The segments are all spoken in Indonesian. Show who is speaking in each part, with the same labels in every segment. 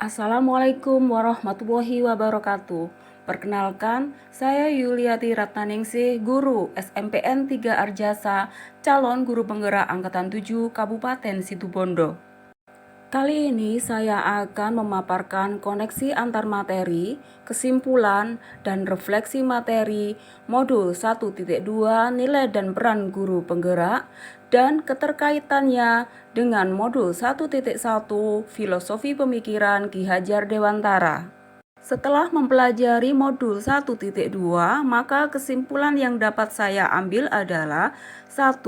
Speaker 1: Assalamualaikum warahmatullahi wabarakatuh. Perkenalkan, saya Yuliati Ratnaningsih, guru SMPN 3 Arjasa, calon guru penggerak Angkatan 7 Kabupaten Situbondo. Kali ini saya akan memaparkan koneksi antar materi, kesimpulan, dan refleksi materi modul 1.2 nilai dan peran guru penggerak dan keterkaitannya dengan modul 1.1 filosofi pemikiran Ki Hajar Dewantara. Setelah mempelajari modul 1.2, maka kesimpulan yang dapat saya ambil adalah 1.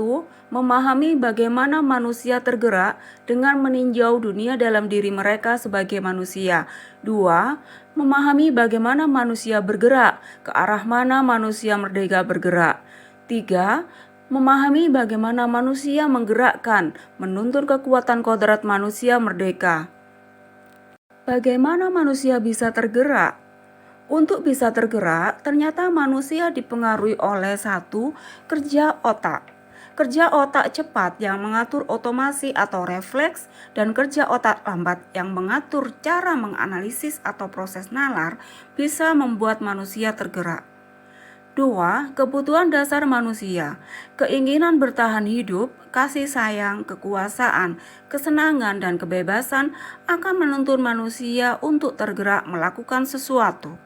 Speaker 1: Memahami bagaimana manusia tergerak dengan meninjau dunia dalam diri mereka sebagai manusia. 2. Memahami bagaimana manusia bergerak, ke arah mana manusia merdeka bergerak. 3. Memahami bagaimana manusia menggerakkan, menuntun kekuatan kodrat manusia merdeka. Bagaimana manusia bisa tergerak? Untuk bisa tergerak, ternyata manusia dipengaruhi oleh 1. Kerja otak. Kerja otak cepat yang mengatur otomasi atau refleks dan kerja otak lambat yang mengatur cara menganalisis atau proses nalar bisa membuat manusia tergerak. 2. Kebutuhan dasar manusia, keinginan bertahan hidup, kasih sayang, kekuasaan, kesenangan, dan kebebasan akan menuntun manusia untuk tergerak melakukan sesuatu.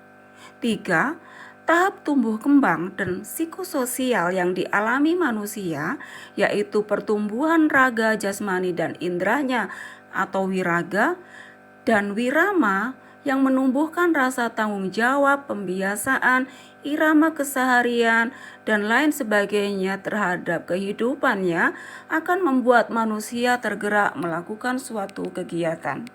Speaker 1: 3. Tahap tumbuh kembang dan psikososial yang dialami manusia, yaitu pertumbuhan raga jasmani dan indranya atau wiraga, dan wirama yang menumbuhkan rasa tanggung jawab, pembiasaan, irama keseharian, dan lain sebagainya terhadap kehidupannya akan membuat manusia tergerak melakukan suatu kegiatan.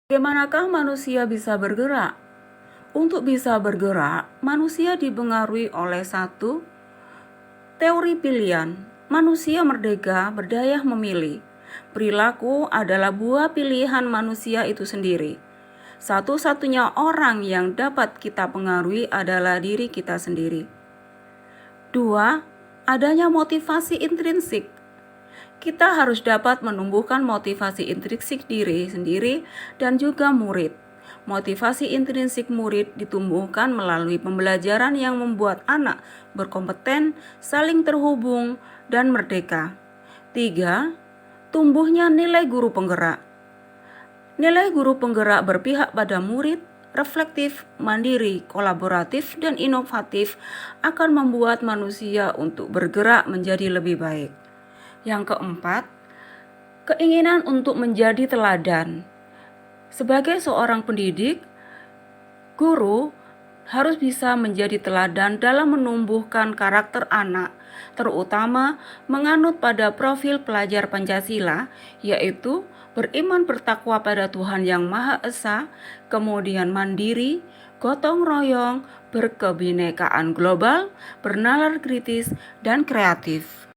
Speaker 1: Bagaimanakah manusia bisa bergerak? Untuk bisa bergerak, manusia dipengaruhi oleh 1. Teori pilihan. Manusia merdeka berdaya memilih. Perilaku adalah buah pilihan manusia itu sendiri. Satu-satunya orang yang dapat kita pengaruhi adalah diri kita sendiri. 2. Adanya motivasi intrinsik. Kita harus dapat menumbuhkan motivasi intrinsik diri sendiri dan juga murid. Motivasi intrinsik murid ditumbuhkan melalui pembelajaran yang membuat anak berkompeten, saling terhubung, dan merdeka. 3. Tumbuhnya nilai guru penggerak. Nilai guru penggerak berpihak pada murid, reflektif, mandiri, kolaboratif, dan inovatif akan membuat manusia untuk bergerak menjadi lebih baik. Yang keempat, keinginan untuk menjadi teladan. Sebagai seorang pendidik, guru harus bisa menjadi teladan dalam menumbuhkan karakter anak, terutama menganut pada profil pelajar Pancasila, yaitu beriman bertakwa pada Tuhan Yang Maha Esa, kemudian mandiri, gotong royong, berkebinekaan global, bernalar kritis, dan kreatif.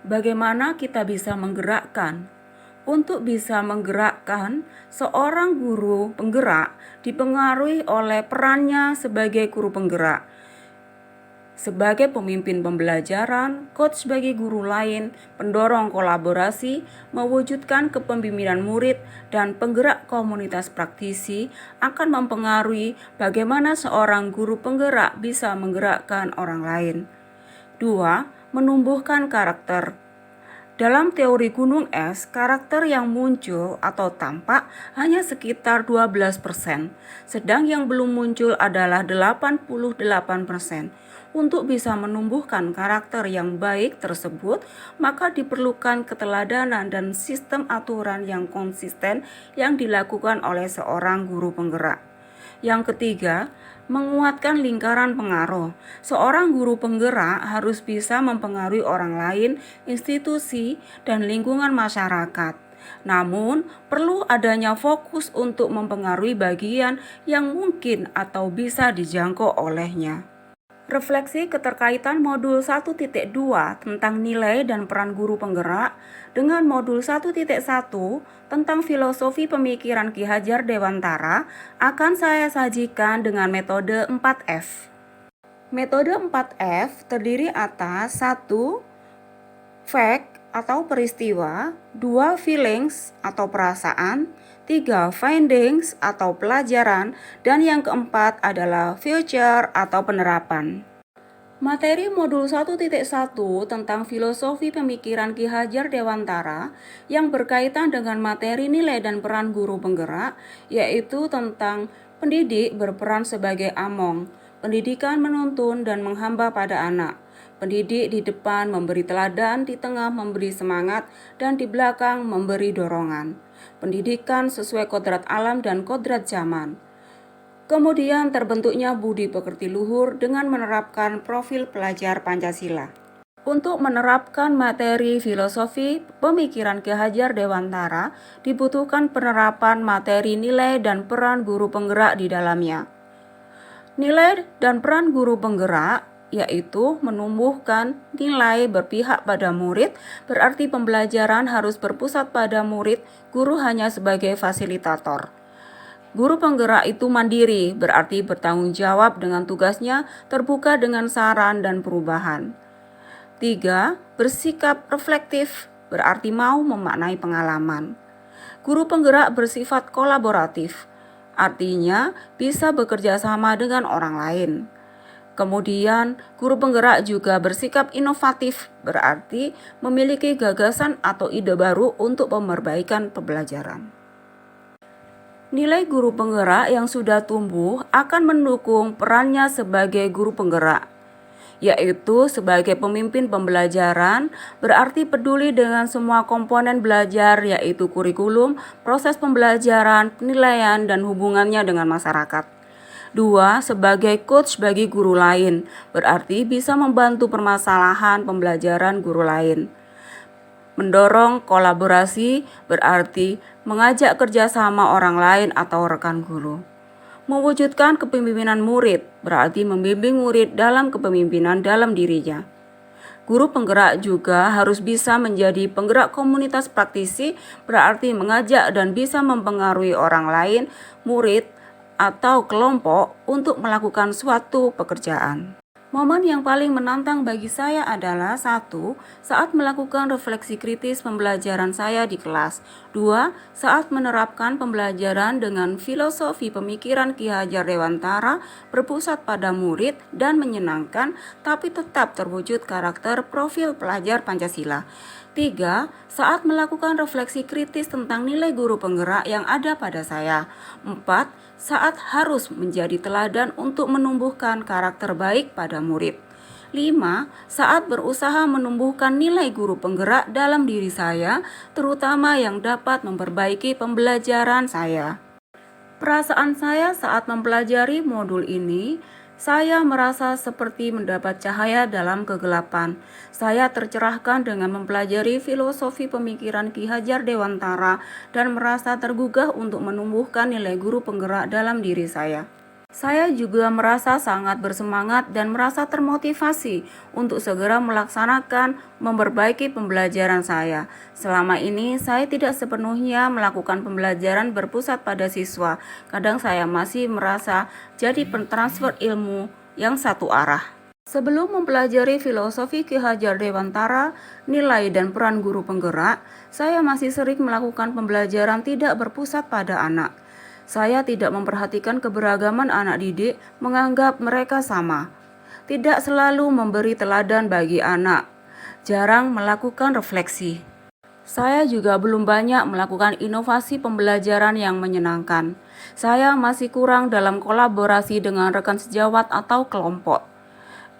Speaker 1: Bagaimana kita bisa menggerakkan? Untuk bisa menggerakkan, seorang guru penggerak dipengaruhi oleh perannya sebagai guru penggerak, sebagai pemimpin pembelajaran, coach bagi guru lain, pendorong kolaborasi, mewujudkan kepemimpinan murid, dan penggerak komunitas praktisi akan mempengaruhi bagaimana seorang guru penggerak bisa menggerakkan orang lain. 2. Menumbuhkan karakter. Dalam teori gunung es, karakter yang muncul atau tampak hanya sekitar 12%, sedang yang belum muncul adalah 88%. Untuk bisa menumbuhkan karakter yang baik tersebut, maka diperlukan keteladanan dan sistem aturan yang konsisten yang dilakukan oleh seorang guru penggerak. Yang ketiga, menguatkan lingkaran pengaruh. Seorang guru penggerak harus bisa mempengaruhi orang lain, institusi, dan lingkungan masyarakat. Namun, perlu adanya fokus untuk mempengaruhi bagian yang mungkin atau bisa dijangkau olehnya. Refleksi keterkaitan modul 1.2 tentang nilai dan peran guru penggerak dengan modul 1.1 tentang filosofi pemikiran Ki Hajar Dewantara akan saya sajikan dengan metode 4F. Metode 4F terdiri atas 1. Fact atau peristiwa, 2 feelings atau perasaan, 3 findings atau pelajaran, dan yang keempat adalah future atau penerapan. Materi modul 1.1 tentang filosofi pemikiran Ki Hajar Dewantara yang berkaitan dengan materi nilai dan peran guru penggerak, yaitu tentang pendidik berperan sebagai among, pendidikan menuntun dan menghamba pada anak. Pendidik di depan memberi teladan, di tengah memberi semangat, dan di belakang memberi dorongan. Pendidikan sesuai kodrat alam dan kodrat zaman. Kemudian terbentuknya budi pekerti luhur dengan menerapkan profil pelajar Pancasila. Untuk menerapkan materi filosofi pemikiran Ki Hajar Dewantara, dibutuhkan penerapan materi nilai dan peran guru penggerak di dalamnya. Nilai dan peran guru penggerak yaitu menumbuhkan nilai berpihak pada murid, berarti pembelajaran harus berpusat pada murid, guru hanya sebagai fasilitator. Guru penggerak itu mandiri, berarti bertanggung jawab dengan tugasnya, terbuka dengan saran dan perubahan. 3. Bersikap reflektif, berarti mau memaknai pengalaman. Guru penggerak bersifat kolaboratif, artinya bisa bekerja sama dengan orang lain. Kemudian, guru penggerak juga bersikap inovatif, berarti memiliki gagasan atau ide baru untuk perbaikan pembelajaran. Nilai guru penggerak yang sudah tumbuh akan mendukung perannya sebagai guru penggerak, yaitu sebagai pemimpin pembelajaran, berarti peduli dengan semua komponen belajar yaitu kurikulum, proses pembelajaran, penilaian, dan hubungannya dengan masyarakat. 2. Sebagai coach bagi guru lain, berarti bisa membantu permasalahan pembelajaran guru lain. Mendorong kolaborasi berarti mengajak kerjasama orang lain atau rekan guru. Mewujudkan kepemimpinan murid berarti membimbing murid dalam kepemimpinan dalam dirinya. Guru penggerak juga harus bisa menjadi penggerak komunitas praktisi, berarti mengajak dan bisa mempengaruhi orang lain, murid, atau kelompok untuk melakukan suatu pekerjaan. Momen yang paling menantang bagi saya adalah 1. Saat melakukan refleksi kritis pembelajaran saya di kelas. 2. Saat menerapkan pembelajaran dengan filosofi pemikiran Ki Hajar Dewantara berpusat pada murid dan menyenangkan, tapi tetap terwujud karakter profil pelajar Pancasila. 3. Saat melakukan refleksi kritis tentang nilai guru penggerak yang ada pada saya. 4. Saat harus menjadi teladan untuk menumbuhkan karakter baik pada murid. 5. Saat berusaha menumbuhkan nilai guru penggerak dalam diri saya, terutama yang dapat memperbaiki pembelajaran saya. Perasaan saya saat mempelajari modul ini, saya merasa seperti mendapat cahaya dalam kegelapan. Saya tercerahkan dengan mempelajari filosofi pemikiran Ki Hajar Dewantara dan merasa tergugah untuk menumbuhkan nilai guru penggerak dalam diri saya. Saya juga merasa sangat bersemangat dan merasa termotivasi untuk segera melaksanakan memperbaiki pembelajaran saya. Selama ini saya tidak sepenuhnya melakukan pembelajaran berpusat pada siswa. Kadang saya masih merasa jadi pentransfer ilmu yang satu arah. Sebelum mempelajari filosofi Ki Hajar Dewantara, nilai dan peran guru penggerak, saya masih sering melakukan pembelajaran tidak berpusat pada anak. Saya tidak memperhatikan keberagaman anak didik, menganggap mereka sama. Tidak selalu memberi teladan bagi anak. Jarang melakukan refleksi. Saya juga belum banyak melakukan inovasi pembelajaran yang menyenangkan. Saya masih kurang dalam kolaborasi dengan rekan sejawat atau kelompok.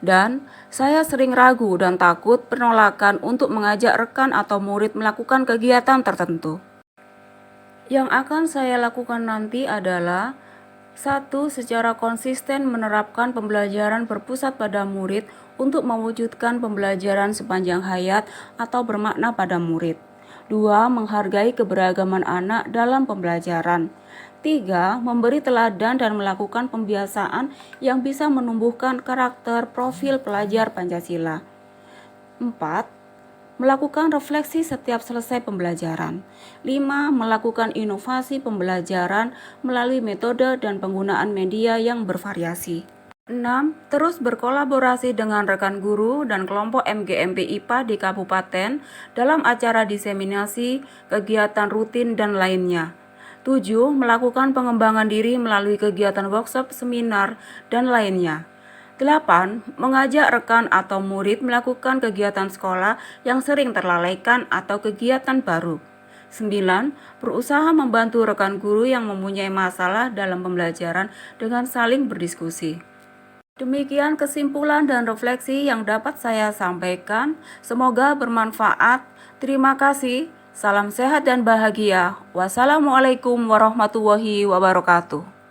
Speaker 1: Dan saya sering ragu dan takut penolakan untuk mengajak rekan atau murid melakukan kegiatan tertentu. Yang akan saya lakukan nanti adalah 1. Secara konsisten menerapkan pembelajaran berpusat pada murid untuk mewujudkan pembelajaran sepanjang hayat atau bermakna pada murid. 2. Menghargai keberagaman anak dalam pembelajaran. 3. Memberi teladan dan melakukan pembiasaan yang bisa menumbuhkan karakter profil pelajar Pancasila. 4. Melakukan refleksi setiap selesai pembelajaran. 5. Melakukan inovasi pembelajaran melalui metode dan penggunaan media yang bervariasi. 6. Terus berkolaborasi dengan rekan guru dan kelompok MGMP IPA di kabupaten dalam acara diseminasi, kegiatan rutin, dan lainnya. 7. Melakukan pengembangan diri melalui kegiatan workshop, seminar, dan lainnya. 8. Mengajak rekan atau murid melakukan kegiatan sekolah yang sering terlalaikan atau kegiatan baru. 9. Berusaha membantu rekan guru yang mempunyai masalah dalam pembelajaran dengan saling berdiskusi. Demikian kesimpulan dan refleksi yang dapat saya sampaikan. Semoga bermanfaat. Terima kasih. Salam sehat dan bahagia. Wassalamualaikum warahmatullahi wabarakatuh.